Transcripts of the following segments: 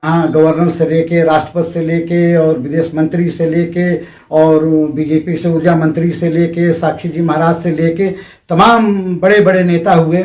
हाँ, गवर्नर से लेके, राष्ट्रपति से लेके और विदेश मंत्री से लेके और बीजेपी से ऊर्जा मंत्री से लेके, साक्षी जी महाराज से लेके तमाम बड़े बड़े नेता हुए।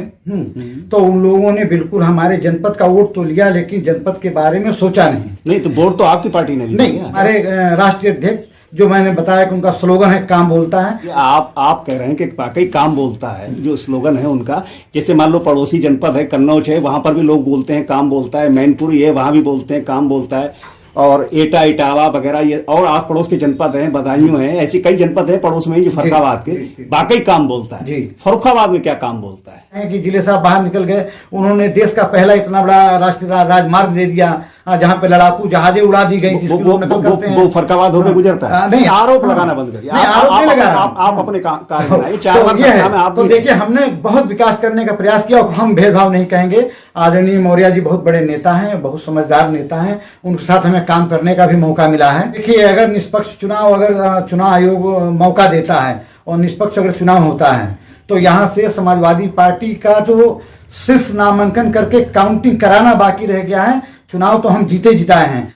तो उन लोगों ने बिल्कुल हमारे जनपद का वोट तो लिया, लेकिन जनपद के बारे में सोचा नहीं। तो वोट तो आपकी पार्टी ने भी नहीं, हमारे राष्ट्रीय अध्यक्ष जो मैंने बताया कि उनका स्लोगन है काम बोलता है। आप कह रहे हैं कि वाकई काम बोलता है, जो स्लोगन है उनका। जैसे मान लो पड़ोसी जनपद है कन्नौज है, वहां पर भी लोग बोलते हैं काम बोलता है। मैनपुरी है, वहां भी बोलते हैं काम बोलता है। और एटा इटावा वगैरह ये और आस पड़ोस के जनपद हैं, बदायूं हैं, ऐसे कई जनपद हैं पड़ोस में जो फर्रुखाबाद के वाकई काम बोलता है। फर्रुखाबाद में क्या काम बोलता है कि जिले साहब बाहर निकल गए, उन्होंने देश का पहला इतना बड़ा राष्ट्रीय राजमार्ग दे दिया जहाँ पे लड़ाकू जहाजें उड़ा दी गई। वो फर्रुखाबाद होकर गुजरता है। नहीं, आरोप लगाना बंद करिए। आप अपने कार्य बनाइए। 4 वर्ष में आप तो देखिए, हमने बहुत विकास करने का प्रयास किया और हम भेदभाव नहीं कहेंगे। आदरणीय मौर्य जी बहुत बड़े नेता हैं, बहुत समझदार नेता हैं, उनके साथ हमें काम करने का भी मौका मिला है। देखिए, अगर निष्पक्ष चुनाव, अगर चुनाव आयोग मौका देता है और निष्पक्ष अगर चुनाव होता है तो यहाँ से समाजवादी पार्टी का जो सिर्फ नामांकन करके काउंटिंग कराना बाकी रह गया है, चुनाव तो हम जीते जिताए हैं।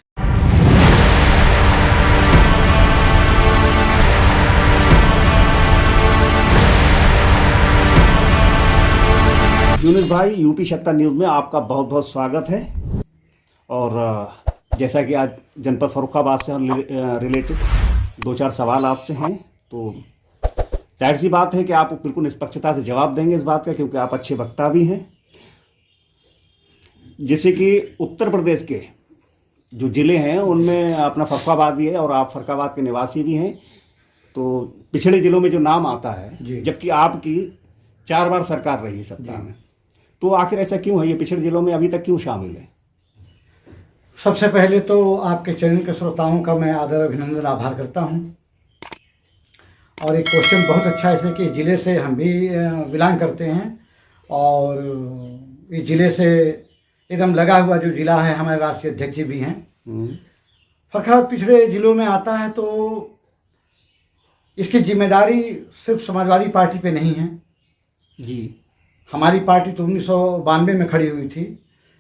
यूनुस भाई, यूपी सत्ता न्यूज में आपका बहुत बहुत स्वागत है। और जैसा कि आज जनपद फर्रुखाबाद से रिलेटेड 2-4 सवाल आपसे हैं, तो जाहिर सी बात है कि आप बिल्कुल निष्पक्षता से जवाब देंगे इस बात का, क्योंकि आप अच्छे वक्ता भी हैं। जैसे कि उत्तर प्रदेश के जो ज़िले हैं उनमें अपना फर्रुखाबाद भी है और आप फर्रुखाबाद के निवासी भी हैं, तो पिछड़े ज़िलों में जो नाम आता है, जबकि आपकी 4 बार सरकार रही सत्ता में, तो आखिर ऐसा क्यों है? ये पिछड़े ज़िलों में अभी तक क्यों शामिल है? सबसे पहले तो आपके चैनल के श्रोताओं का मैं आदर अभिनंदन आभार करता हूं। और एक क्वेश्चन बहुत अच्छा है, कि ज़िले से हम भी बिलोंग करते हैं और इस ज़िले से एकदम लगा हुआ जो ज़िला है, हमारे राष्ट्रीय अध्यक्ष जी भी हैं। फर्रुखाबाद पिछड़े ज़िलों में आता है, तो इसकी जिम्मेदारी सिर्फ समाजवादी पार्टी पे नहीं है जी। हमारी पार्टी तो 1992 में खड़ी हुई थी,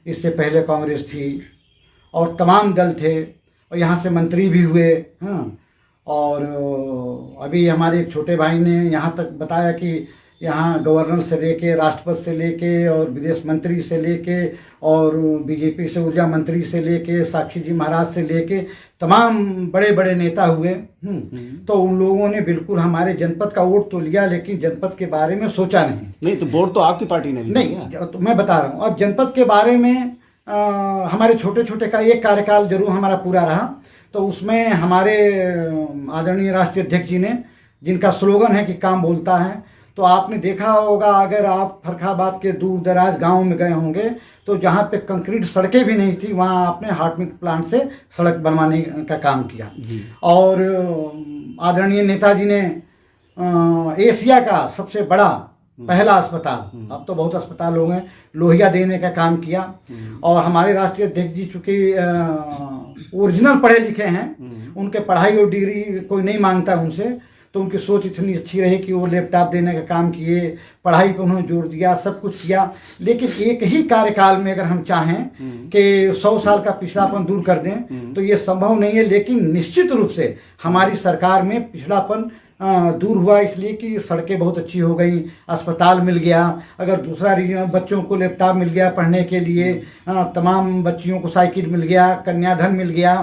इससे पहले कांग्रेस थी और तमाम दल थे और यहाँ से मंत्री भी हुए। हाँ, और अभी हमारे एक छोटे भाई ने यहाँ तक बताया कि यहाँ गवर्नर से लेके, राष्ट्रपति से लेके और विदेश मंत्री से लेके और बीजेपी से ऊर्जा मंत्री से लेके, साक्षी जी महाराज से लेके तमाम बड़े बड़े नेता हुए। तो उन लोगों ने बिल्कुल हमारे जनपद का वोट तो लिया, लेकिन जनपद के बारे में सोचा नहीं। तो वोट तो आपकी पार्टी ने भी नहीं, तो मैं बता रहा हूँ। अब जनपद के बारे में हमारे छोटे छोटे का एक कार्यकाल जरूर हमारा पूरा रहा, तो उसमें हमारे आदरणीय राष्ट्रीय अध्यक्ष जी ने, जिनका स्लोगन है कि काम बोलता है, तो आपने देखा होगा, अगर आप फर्रुखाबाद के दूर दराज गाँव में गए होंगे तो जहाँ पे कंक्रीट सड़कें भी नहीं थी, वहाँ आपने हार्ट मिल्क प्लांट से सड़क बनवाने का काम किया। और आदरणीय नेताजी ने एशिया का सबसे बड़ा पहला अस्पताल, अब तो बहुत अस्पताल हो गए, लोहिया देने का काम किया। और हमारे राष्ट्रीय अध्यक्ष जी चूँकि ओरिजिनल पढ़े लिखे हैं, उनके पढ़ाई और डिग्री कोई नहीं मांगता उनसे, तो उनकी सोच इतनी अच्छी रही कि वो लैपटॉप देने का काम किए, पढ़ाई पर उन्होंने जोर दिया, सब कुछ किया। लेकिन एक ही कार्यकाल में अगर हम चाहें कि 100 साल का पिछड़ापन दूर कर दें तो ये संभव नहीं है। लेकिन निश्चित रूप से हमारी सरकार में पिछड़ापन दूर हुआ, इसलिए कि सड़कें बहुत अच्छी हो गई, अस्पताल मिल गया, अगर दूसरा रीजन बच्चों को लैपटॉप मिल गया पढ़ने के लिए, तमाम बच्चियों को साइकिल मिल गया, कन्याधन मिल गया,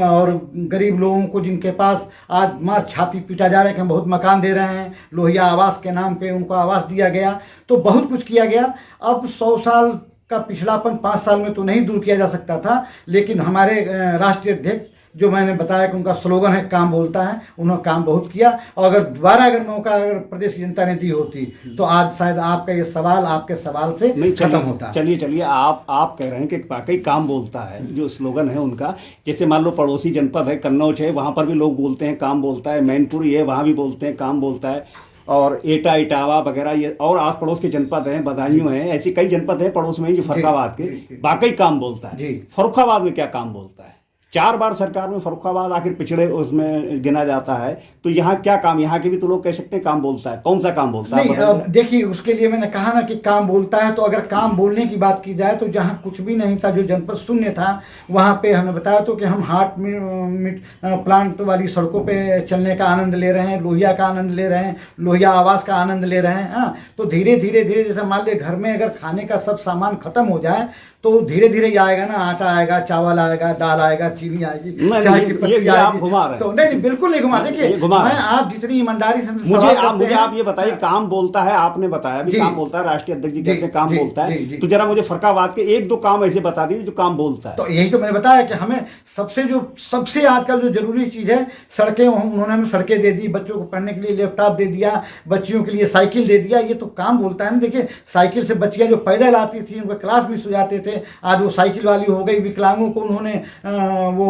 और गरीब लोगों को जिनके पास आज मार छाती पीटा जा रहा है कि हम बहुत मकान दे रहे हैं, लोहिया आवास के नाम पे उनको आवास दिया गया, तो बहुत कुछ किया गया। अब 100 साल का पिछड़ापन 5 साल में तो नहीं दूर किया जा सकता था, लेकिन हमारे राष्ट्रीय अध्यक्ष जो मैंने बताया कि उनका स्लोगन है काम बोलता है, उन्होंने काम बहुत किया। और अगर दोबारा अगर मौका अगर प्रदेश की जनता ने दी होती तो आज शायद आपका ये सवाल आपके सवाल से खत्म होता। चलिए आप कह रहे हैं कि वाकई काम बोलता है, जो स्लोगन है उनका। जैसे मान लो पड़ोसी जनपद है कन्नौज है, वहाँ पर भी लोग बोलते हैं काम बोलता है। मैनपुरी है, वहाँ भी बोलते हैं काम बोलता है। और एटा इटावा वगैरह ये और आस पड़ोस के जनपद हैं, बदायूं हैं, ऐसे कई जनपद हैं पड़ोस में जो फर्रुखाबाद के वाकई काम बोलता है। फर्रुखाबाद में क्या काम बोलता है? 4 बार सरकार में फर्रुखाबाद आखिर पिछड़े उसमें गिना जाता है, तो यहाँ क्या काम, यहाँ के भी तो लोग कह सकते हैं काम बोलता है, कौन सा काम बोलता है? नहीं, अब देखिए उसके लिए मैंने कहा ना कि काम बोलता है, तो अगर काम बोलने की बात की जाए तो जहाँ कुछ भी नहीं था, जो जनपद शून्य था, वहाँ पे हमने बताया तो कि हम हार्ट प्लांट वाली सड़कों पे चलने का आनंद ले रहे हैं, लोहिया का आनंद ले रहे हैं, लोहिया आवास का आनंद ले रहे हैं। हाँ, तो धीरे धीरे धीरे जैसे मान लिया घर में अगर खाने का सब सामान खत्म हो जाए तो धीरे धीरे ये आएगा ना, आटा आएगा, चावल आएगा, दाल आएगा, चीनी आएगी, चाय की पत्ती आप घुमा रहे हैं। तो नहीं बिल्कुल नहीं घुमा। देखिए मैं आप जितनी ईमानदारी से मुझे आप ये बताइए, काम बोलता है, आपने बताया अभी काम बोलता है, राष्ट्रीय अध्यक्ष जी कहते हैं काम बोलता है, तो जरा मुझे फर्रुखाबाद के 1-2 काम ऐसे बता दीजिए जो काम बोलता है। तो यही तो मैंने बताया कि हमें सबसे आजकल जो जरूरी चीज है सड़कें, उन्होंने हमें सड़कें दे दी, बच्चों को पढ़ने के लिए लैपटॉप दे दिया, बच्चियों के लिए साइकिल दे दिया, ये तो काम बोलता है ना। देखिए साइकिल से बच्चियां जो पैदल आती थी, उनके क्लास मिस हो जाते थे, आज वो साइकिल वाली हो गई। विकलांगों को उन्होंने वो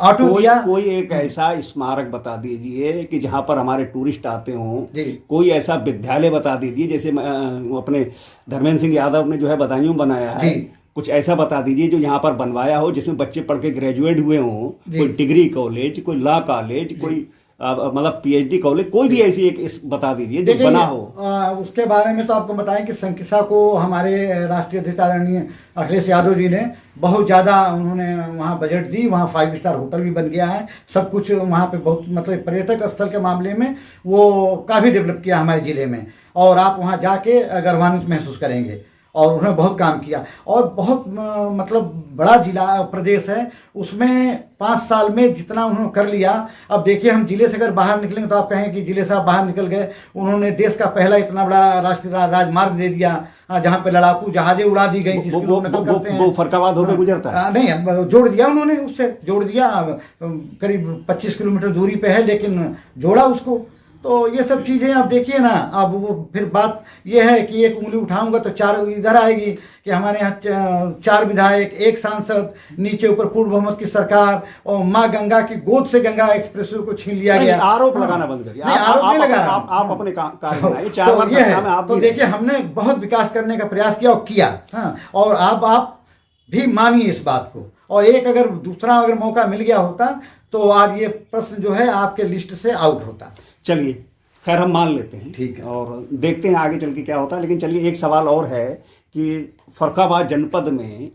ऑटो दिया। कोई एक ऐसा स्मारक बता दीजिए कि जहां पर हमारे टूरिस्ट आते हों, कोई ऐसा विद्यालय बता दीजिए, जैसे अपने धर्मेंद्र सिंह यादव ने जो है बदायूं बनाया है, कुछ ऐसा बता दीजिए जो यहाँ पर बनवाया हो, जिसमें बच्चे पढ़ के ग्रेजुएट हुए हों, कोई डिग्री कॉलेज, कोई लॉ कॉलेज, कोई मतलब पीएचडी कॉलेज, कोई भी ऐसी एक बता दीजिए जो बना हो। उसके बारे में तो आपको बताएं कि संकिसा को हमारे राष्ट्रीय अध्यक्ष आदरणीय अखिलेश यादव जी ने बहुत ज़्यादा उन्होंने वहाँ बजट दी, वहाँ 5 स्टार होटल भी बन गया है, सब कुछ वहाँ पे बहुत मतलब पर्यटक स्थल के मामले में वो काफ़ी डेवलप किया हमारे ज़िले में, और आप वहाँ जाके गर्वान्वित महसूस करेंगे। और उन्होंने बहुत काम किया, और बहुत मतलब बड़ा जिला प्रदेश है, उसमें 5 साल में जितना उन्होंने कर लिया। अब देखिए हम जिले से अगर बाहर निकलेंगे तो आप कहें कि जिले से आप बाहर निकल गए। उन्होंने देश का पहला इतना बड़ा राष्ट्रीय राजमार्ग दे दिया, जहाँ पे लड़ाकू जहाजें उड़ा दी गई, जिसकी लोग नकल करते हैं। वो फर्रुखाबाद होकर गुजरता है? नहीं, जोड़ दिया उन्होंने, उससे जोड़ दिया, करीब 25 किलोमीटर दूरी पे है, लेकिन जोड़ा उसको। तो ये सब चीज़ें आप देखिए ना। अब वो फिर बात ये है कि एक उंगली उठाऊंगा तो 4 इधर आएगी कि हमारे यहाँ 4 विधायक, 1 सांसद, नीचे ऊपर पूर्ण बहुमत की सरकार, और माँ गंगा की गोद से गंगा एक्सप्रेस को छीन लिया गया। आरोप लगाना बंद करिए, आरोप नहीं लगा रहा, आप अपने कार्य बनाइए। 4 बार सरकार में आप तो देखिए हमने बहुत विकास करने का प्रयास किया और किया। हाँ, और आप भी मानिए इस बात को। और एक अगर दूसरा अगर मौका मिल गया होता तो आज ये प्रश्न जो है आपके लिस्ट से आउट होता। चलिए खैर हम मान लेते हैं, ठीक है, और देखते हैं आगे चल के क्या होता है। लेकिन चलिए एक सवाल और है कि फर्रुखाबाद जनपद में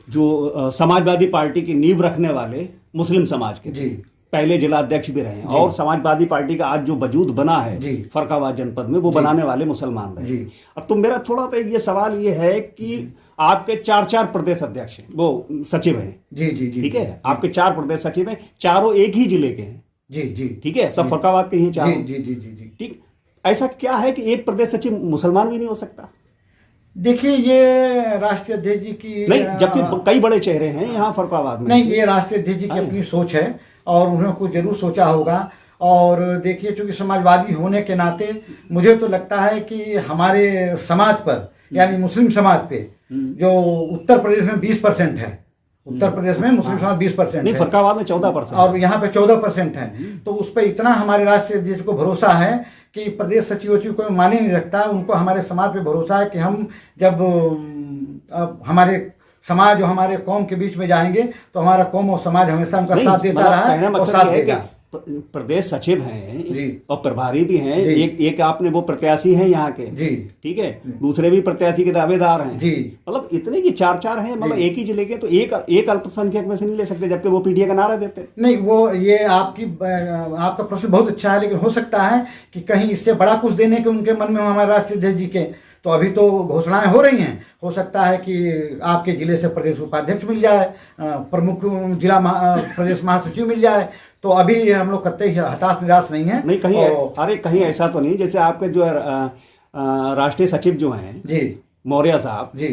जो समाजवादी पार्टी की नींव रखने वाले मुस्लिम समाज के जी, पहले जिला अध्यक्ष भी रहे, और समाजवादी पार्टी का आज जो वजूद बना है फर्रुखाबाद जनपद में, वो बनाने वाले मुसलमान रहे। अब तो मेरा थोड़ा सा ये सवाल ये है कि आपके 4 प्रदेश अध्यक्ष हैं, वो सचिव हैं, जी, ठीक है, आपके 4 प्रदेश सचिव हैं, चारों एक ही जिले के हैं, जी, ठीक है, सब फर्रुखाबाद के ही चारों, जी, ठीक। ऐसा क्या है कि एक प्रदेश सचिव मुसलमान भी नहीं हो सकता? देखिए ये राष्ट्रीय अध्यक्ष जी की नहीं, जबकि कई बड़े चेहरे हैं यहाँ फर्रुखाबाद में। नहीं, ये राष्ट्रीय अध्यक्ष जी की अपनी सोच है, और उन्होंने कुछ जरूर सोचा होगा। और देखिए चूंकि समाजवादी होने के नाते मुझे तो लगता है कि हमारे समाज पर, यानी मुस्लिम समाज पे, जो उत्तर प्रदेश में 20% है, उत्तर प्रदेश में मुस्लिम समाज 20% नहीं, फर्रुखाबाद में 14%, और यहाँ पे 14% है। तो उस पर इतना हमारे राष्ट्रीय अध्यक्ष को भरोसा है कि प्रदेश सचिव को माने नहीं रखता, उनको हमारे समाज पे भरोसा है कि हम जब हमारे समाज और हमारे कौम के बीच में जाएंगे तो हमारा कौम और समाज हमेशा उनका साथ देता रहा है और साथ देगा। प्रदेश सचिव हैं और प्रभारी भी हैं, एक आपने वो प्रत्याशी हैं यहाँ के, ठीक है, दूसरे भी प्रत्याशी के दावेदार हैं, मतलब इतने की 4 हैं, मतलब एक ही जिले के, तो एक अल्पसंख्यक में से नहीं ले सकते, जबकि वो पीटीए का नारा देते। नहीं, वो ये आपका प्रश्न बहुत अच्छा है, लेकिन हो सकता है कि कहीं इससे बड़ा कुछ देने के उनके मन में हो हमारे राष्ट्रीय अध्यक्ष जी के। तो अभी तो घोषणाएं हो रही हैं, हो सकता है कि आपके जिले से प्रदेश उपाध्यक्ष मिल जाए, प्रमुख जिला प्रदेश महासचिव मिल जाए। तो अभी हम लोग कतई हताश निराश नहीं है। नहीं कहीं अरे कहीं ऐसा तो नहीं, जैसे आपके जो राष्ट्रीय सचिव जो हैं जी मौर्य साहब जी,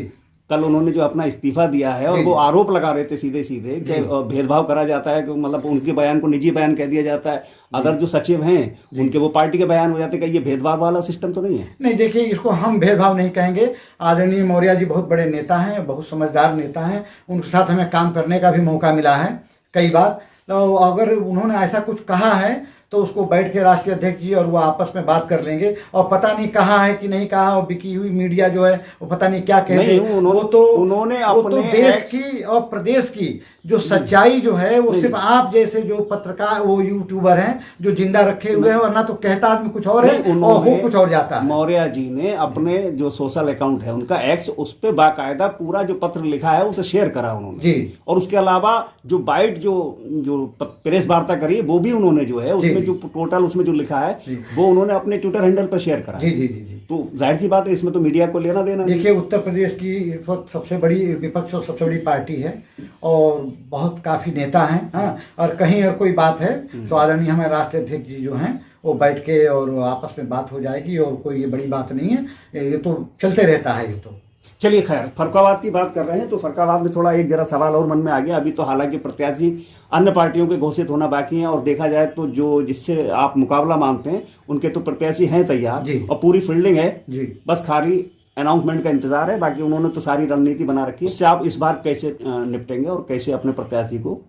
कल उन्होंने जो अपना इस्तीफा दिया है, और वो आरोप लगा रहे थे सीधे सीधे कि भेदभाव करा जाता है, कि मतलब उनके बयान को निजी बयान कह दिया जाता है, अगर जो सचिव हैं उनके वो पार्टी के बयान हो जाते हैं। ये भेदभाव वाला सिस्टम तो नहीं है? नहीं, देखिए इसको हम भेदभाव नहीं कहेंगे। आदरणीय मौर्य जी बहुत बड़े नेता हैं, बहुत समझदार नेता हैं, उनके साथ हमें काम करने का भी मौका मिला है कई बार। तो अगर उन्होंने ऐसा कुछ कहा है तो उसको बैठ के राष्ट्रीय अध्यक्ष जी और वो आपस में बात कर लेंगे, और पता नहीं कहा है कि नहीं कहा, और बिकी हुई मीडिया जो है वो पता नहीं क्या कहते नहीं, हैं। उन्होंने वो तो अपने देश की और प्रदेश की जो सच्चाई जो है वो सिर्फ आप जैसे जो पत्रकार, वो यूट्यूबर हैं जो जिंदा रखे हुए हैं, वरना तो कहता आदमी कुछ और है और हो कुछ और जाता है। मौर्य जी ने अपने जो सोशल अकाउंट है उनका एक्स, उस पे बाकायदा पूरा जो पत्र लिखा है उसे शेयर करा उन्होंने जी। और उसके अलावा जो बाइट जो प्रेस वार्ता करी वो भी उन्होंने जो है उसमें जो टोटल उसमें जो लिखा है वो उन्होंने अपने ट्विटर हैंडल पर शेयर करा। जी जी जी जी। तो जाहिर सी बात है इसमें तो मीडिया को लेना देना। देखिए, उत्तर प्रदेश की इस वक्त सबसे बड़ी विपक्ष और सबसे बड़ी पार्टी है और बहुत काफी नेता हैं। हाँ, और कहीं और कोई बात है तो आदरणीय हमारे राष्ट्रीय अध्यक्ष जी जो हैं वो बैठ के और आपस में बात हो जाएगी, और कोई ये बड़ी बात नहीं है, ये तो चलते रहता है ये तो। चलिए खैर, फर्रुखाबाद की बात कर रहे हैं तो फर्रुखाबाद में थोड़ा एक जरा सवाल और मन में आ गया। अभी तो हालांकि प्रत्याशी अन्य पार्टियों के घोषित होना बाकी हैं, और देखा जाए तो जो जिससे आप मुकाबला मानते हैं उनके तो प्रत्याशी हैं तैयार और पूरी फील्डिंग है जी, बस खाली अनाउंसमेंट का इंतजार है। बाकी उन्होंने तो सारी रणनीति बना रखी है। इससे आप इस बार कैसे निपटेंगे और कैसे अपने प्रत्याशी को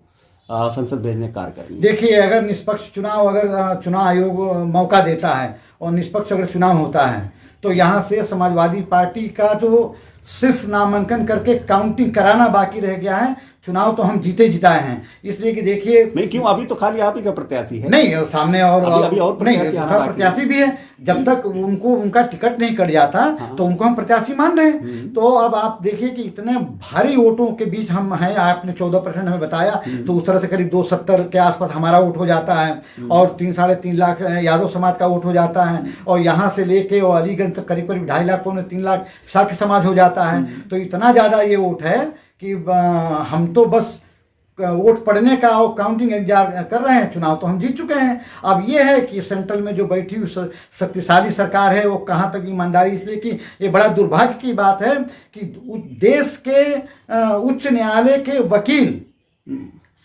संसद भेजने का कार्य करेंगे? देखिए, अगर निष्पक्ष चुनाव, अगर चुनाव आयोग मौका देता है और निष्पक्ष अगर चुनाव होता है तो यहाँ से समाजवादी पार्टी का जो सिर्फ नामांकन करके काउंटिंग कराना बाकी रह गया है, चुनाव तो हम जीते जिताए हैं। इसलिए कि देखिए, नहीं क्यों, अभी तो खाली आप ही का प्रत्याशी है। नहीं, सामने और अभी और प्रत्याशी भी है। जब तक उनका टिकट नहीं कट जाता तो उनको हम प्रत्याशी मान रहे हैं। तो अब आप देखिए कि इतने भारी वोटों के बीच हम हैं। आपने 14% हमें बताया, तो उस तरह से करीब 270 के आसपास हमारा वोट हो जाता है, और 3-3.5 लाख यादव समाज का वोट हो जाता है, और यहाँ से लेके और अलीगंज तक करीब 2.5 लाख 3 लाख साख्य समाज हो जाता है। तो इतना ज्यादा ये वोट है कि हम तो बस वोट पड़ने का और काउंटिंग इंतजार कर रहे हैं। चुनाव तो हम जीत चुके हैं। अब ये है कि सेंट्रल में जो बैठी हुई शक्तिशाली सरकार है वो कहाँ तक ईमानदारी, इसलिए कि ये बड़ा दुर्भाग्य की बात है कि देश के उच्च न्यायालय के वकील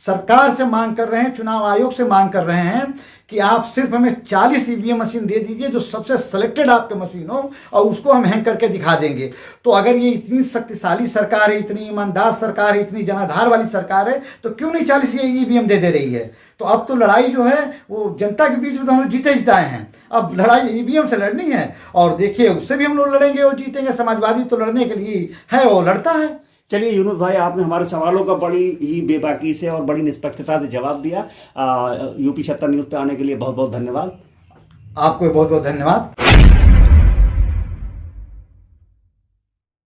सरकार से मांग कर रहे हैं, चुनाव आयोग से मांग कर रहे हैं कि आप सिर्फ हमें 40 ईवीएम मशीन दे दीजिए जो सबसे सिलेक्टेड आपके मशीन हो, और उसको हम हैंग करके दिखा देंगे। तो अगर ये इतनी शक्तिशाली सरकार है, इतनी ईमानदार सरकार है, इतनी जनाधार वाली सरकार है, तो क्यों नहीं 40 ईवीएम दे रही है? तो अब तो लड़ाई जो है वो जनता के बीच में तो हम जीते जिताए हैं, अब लड़ाई ईवीएम से लड़नी है। और देखिए, उससे भी हम लोग लड़ेंगे और जीतेंगे। समाजवादी तो लड़ने के लिए है और लड़ता है। चलिए यूनुस भाई, आपने हमारे सवालों का बड़ी ही बेबाकी से और बड़ी निष्पक्षता से जवाब दिया। यूपी 76 न्यूज़ पे आने के लिए बहुत बहुत धन्यवाद। आपको बहुत बहुत धन्यवाद।